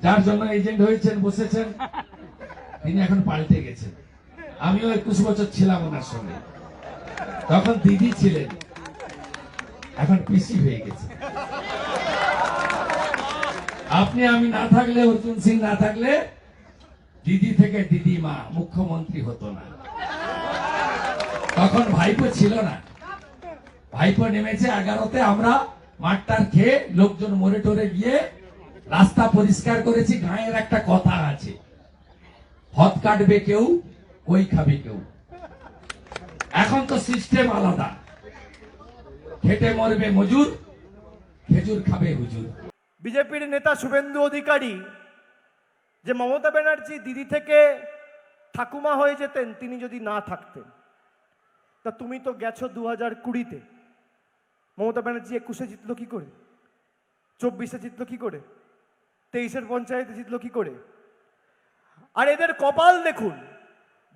যার জন্য এজেন্ট হয়েছেন বসেছেন তিনি এখন পাল্টে গেছেন। আমিও 21 বছর ছিলাম ওনার সঙ্গে, তখন দিদি ছিলেন, এখন পিসি হয়ে গেছে। আপনি আমি না থাকলে, অর্জুন সিং না থাকলে দিদি থেকে দিদিমা মুখ্যমন্ত্রী হতো না। তখন ভাইপো ছিল না, ভাইপো নেমেছে 11তে। আমরা মাঠটার খেয়ে লোকজন মরে টরে গিয়ে রাস্তা পরিষ্কার করেছি। গাঁয়ের একটা কথা আছে, হদ কাটবে কেউ, ওই খাবে কেউ। এখন তো সিস্টেম আলাদা, খেটে মরবে মজুর, খেজুর খাবে হুজুর। বিজেপির নেতা শুভেন্দু অধিকারী যে মমতা ব্যানার্জি দিদি থেকে ঠাকুমা হয়ে যেতেন তিনি যদি না থাকতেন, তা তুমি তো গেছো 2020-তে। মমতা ব্যানার্জি 21-এ জিতলো কি করে? 24-এ জিতলো কি করে? 23-এর পঞ্চায়েতে জিতলো কি করে? আর এদের কপাল দেখুন,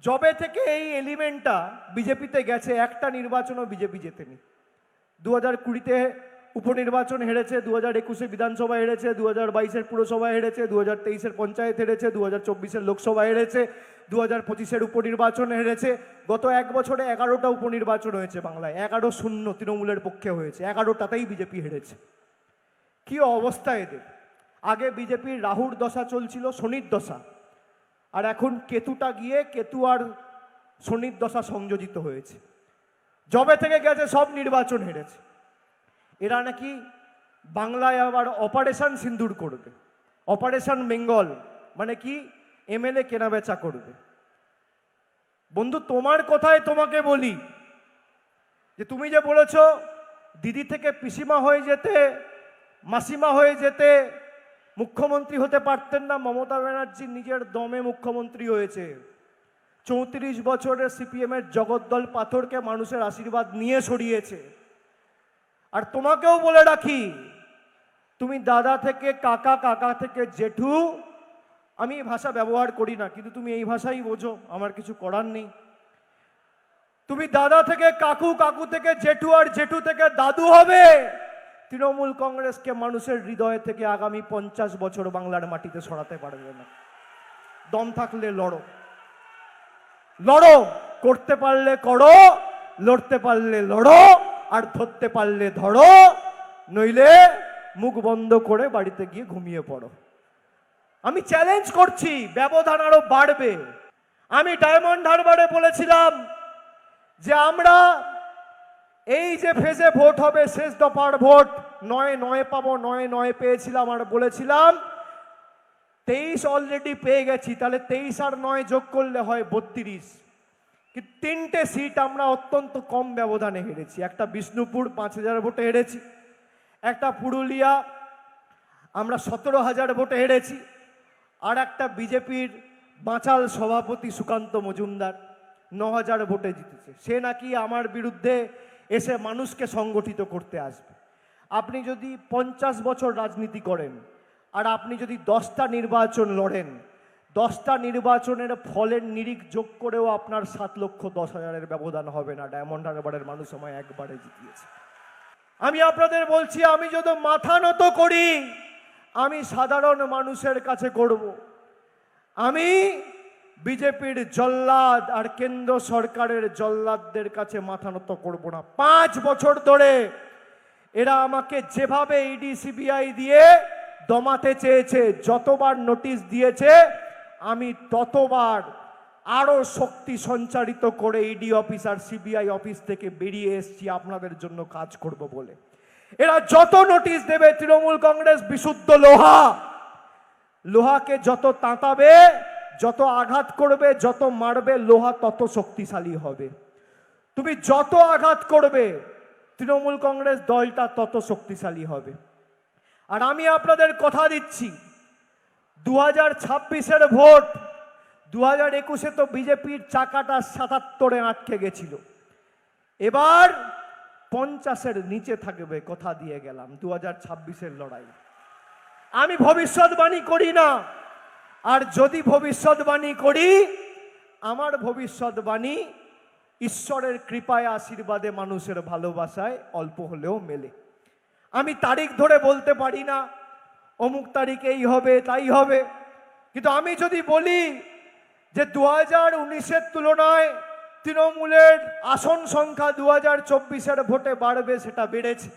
জবে থেকে এই এলিমেন্টটা বিজেপিতে গেছে, একটা নির্বাচনও বিজেপি জেতেনি। 2020-তে উপনির্বাচন হেরেছে, 2021-এ বিধানসভা হেরেছে, 2022-এর পুরসভা হেরেছে, 2023-এর পঞ্চায়েত হেরেছে, 2024-এর লোকসভা হেরেছে, 2025-এর উপনির্বাচন হেরেছে। গত এক বছরে 11টা উপনির্বাচন হয়েছে বাংলায়, 11-0 তৃণমূলের পক্ষে হয়েছে, 11টাতেই বিজেপি হেরেছে। কি অবস্থা এদের! আগে বিজেপির রাহুর দশা চলছিল, শনির দশা, আর এখন কেতুটা গিয়ে কেতু আর শনির দশা সংযোজিত হয়েছে। জবে থেকে গেছে সব নির্বাচন হেরেছে। এরা নাকি বাংলায় আবার অপারেশন সিন্দুর করবে, অপারেশন বেঙ্গল, মানে কি এমএলএ কেনাবেচা করবে। বন্ধু, তোমার কথায় তোমাকে বলি যে তুমি যে বলেছ দিদি থেকে পিসিমা হয়ে যেতে, মাসিমা হয়ে যেতে, মুখ্যমন্ত্রী হতে পারতেন না। মমতা ব্যানার্জি নিজের দমে মুখ্যমন্ত্রী হয়েছে। 34 বছরের সিপিএমের জগদ্দল পাথরকে মানুষের আশীর্বাদ নিয়ে সরিয়েছে। আর তোমাকেও বলে রাখি, তুমি দাদা থেকে কাকা, কাকা থেকে জেঠু, আমি এই ভাষা ব্যবহার করি না, কিন্তু তুমি এই ভাষাই বোঝো, আমার কিছু করার নেই। তুমি দাদা থেকে কাকু, কাকু থেকে জেঠু, আর জেঠু থেকে দাদু হবে। তৃণমূল কংগ্রেসকে মানুষের হৃদয় থেকে আগামী 50 বছর বাংলার মাটিতে সরাতে পারবে না। দম থাকলে লড়ো, লড়ো, করতে পারলে করো, লড়তে পারলে লড়ো, আর ধরতে পারলে ধরো, নইলে মুখ বন্ধ করে বাড়িতে গিয়ে ঘুমিয়ে পড়ো। আমি চ্যালেঞ্জ করছি, ব্যবধান আরো বাড়বে। আমি ডায়মন্ড হারবারে বলেছিলাম যে আমরা এই যে ফেজে ভোট হবে, শেষ দফার ভোট, 9 পাবো, 9 পেয়েছিলাম, আর বলেছিলাম 23 অলরেডি পেয়ে গেছি, তাহলে 23 আর 9 যোগ করলে হয় 32। কিন্তু 3টে সিট আমরা অত্যন্ত কম ব্যবধানে হেরেছি। একটা বিষ্ণুপুর 5000 ভোটে হেরেছি, একটা পুরুলিয়া আমরা 17000 ভোটে হেরেছি, আর একটা বিজেপির বাঁচাল সভাপতি সুকান্ত মজুমদার 9000 ভোটে জিতেছে। সে নাকি আমার বিরুদ্ধে এসে মানুষকে সংগঠিত করতে আসবে। আপনি যদি 50 বছর রাজনীতি করেন, আর আপনি যদি 10টা নির্বাচন লড়েন, 10টা নির্বাচনের ফলের নিরিখ যোগ করেও আপনার 7,10,000-এর ব্যবধান হবে না। ডায়মন্ড হারবারের মানুষ আমায় একবারে জিতিয়েছে। আমি আপনাদের বলছি, আমি যদি মাথা নত করি, আমি সাধারণ মানুষের কাছে করব। আমি বিজেপির জল্লাদ আর কেন্দ্র সরকারের জল্লাদদের কাছে মাথা নত করব না। 5 বছর ধরে এরা আমাকে যেভাবে ইডি সিবিআই দিয়ে দমাতে চেয়েছে, যতবার নোটিশ দিয়েছে আমি ততবার আরো শক্তি সঞ্চারিত করে ইডি অফিস আর সিবিআই অফিস থেকে বেরিয়ে এসেছি আপনাদের জন্য কাজ করব বলে। এরা যত নোটিশ দেবে, তৃণমূল কংগ্রেস বিশুদ্ধ লোহা, লোহাকে যত তাঁতাবে, যত আঘাত করবে, যত মারবে, লোহা তত শক্তিশালী হবে। তুমি যত আঘাত করবে, তৃণমূল কংগ্রেস দলটা তত শক্তিশালী হবে। আর আমি আপনাদের কথা দিচ্ছি, 2026-এর ভোট, 2021-এ তো বিজেপির চাকাটা 77-এ আটকে গেছিল, এবার 50-এর নিচে থাকবে, কথা দিয়ে গেলাম। 2026-এর লড়াই আমি ভবিষ্যৎবাণী করি না, আর যদি ভবিষ্যৎবাণী করি, আমার ভবিষ্যৎবাণী ঈশ্বরের কৃপায়, আশীর্বাদে, মানুষের ভালোবাসায় অল্প হলেও মেলে। আমি তারিখ ধরে বলতে পারি না, অমুক তারিখে এই হবে তাই হবে। কিন্তু আমি যদি বলি যে 2019-এর তুলনায় তৃণমূলের আসন সংখ্যা 2024-এর ভোটে বাড়বে, সেটা বেড়েছে।